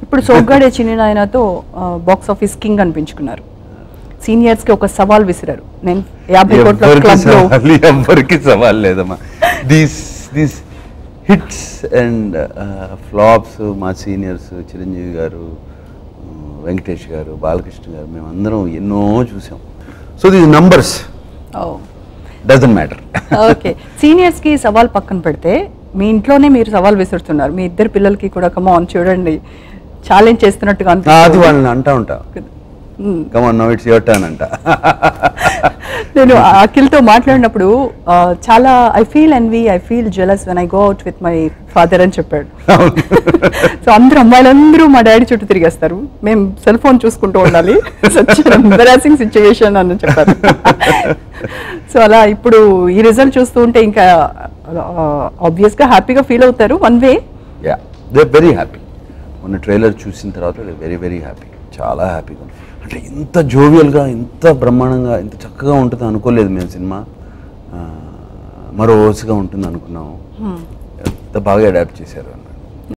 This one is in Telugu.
ఇప్పుడు సోగ్గాడే చిన్ని నాయనతో బాక్స్ ఆఫీస్ కింగ్ అనిపించుకున్నారు. సీనియర్స్ కి ఒక సవాల్ విసిరారు. నేను 50 కోట్ల క్లబ్ లో ఎవరికి సవాల్ లేదమ్మా. దీస్ హిట్స్ అండ్ ఫ్లాప్స్ మా సీనియర్స్ చిరంజీవి గారు, వెంకటేష్ గారు, బాలకృష్ణ గారు మేమందరం ఎన్నో చూసాం. So these numbers doesn't matter. Okay, seniors కి సవాల్ పక్కన పెడితే మీ ఇంట్లోనే మీరు సవాల్ విసురుతున్నారు. మీ ఇద్దరు పిల్లలకి కూడా కమాన్ చూడండి ఛాలెంజ్ చేస్తున్నట్టుగా అది వాళ్ళని అంటా ఉంటా, కమాన్ నౌ ఇట్స్ యువర్ టర్న్ అంట. నేను అఖిల్తో మాట్లాడినప్పుడు చాలా I feel jealous when I go out with my father అని చెప్పాడు. సో అందరూ అమ్మాయిలందరూ మా డాడీ చుట్టూ తిరిగేస్తారు, మేము సెల్ ఫోన్ చూసుకుంటూ ఉండాలి, సచ్ ఎంబరాసింగ్ సిచ్యువేషన్ అని చెప్పారు. సో అలా ఇప్పుడు ఈ రిజల్ట్ చూస్తూ ఉంటే ఇంకా ఆబ్వియస్ గా హ్యాపీగా ఫీల్ అవుతారు one way. Yeah they very happy. మొన్న ట్రైలర్ చూసిన తర్వాత వెరీ వెరీ హ్యాపీ, చాలా హ్యాపీగా. అంటే ఇంత జోవియల్గా, ఇంత బ్రహ్మాండంగా, ఇంత చక్కగా ఉంటుంది అనుకోలేదు మేము. సినిమా మరో ఓసుగా ఉంటుంది అనుకున్నాము. ఎంత బాగా అడాప్ట్ చేశారు అన్నమాట.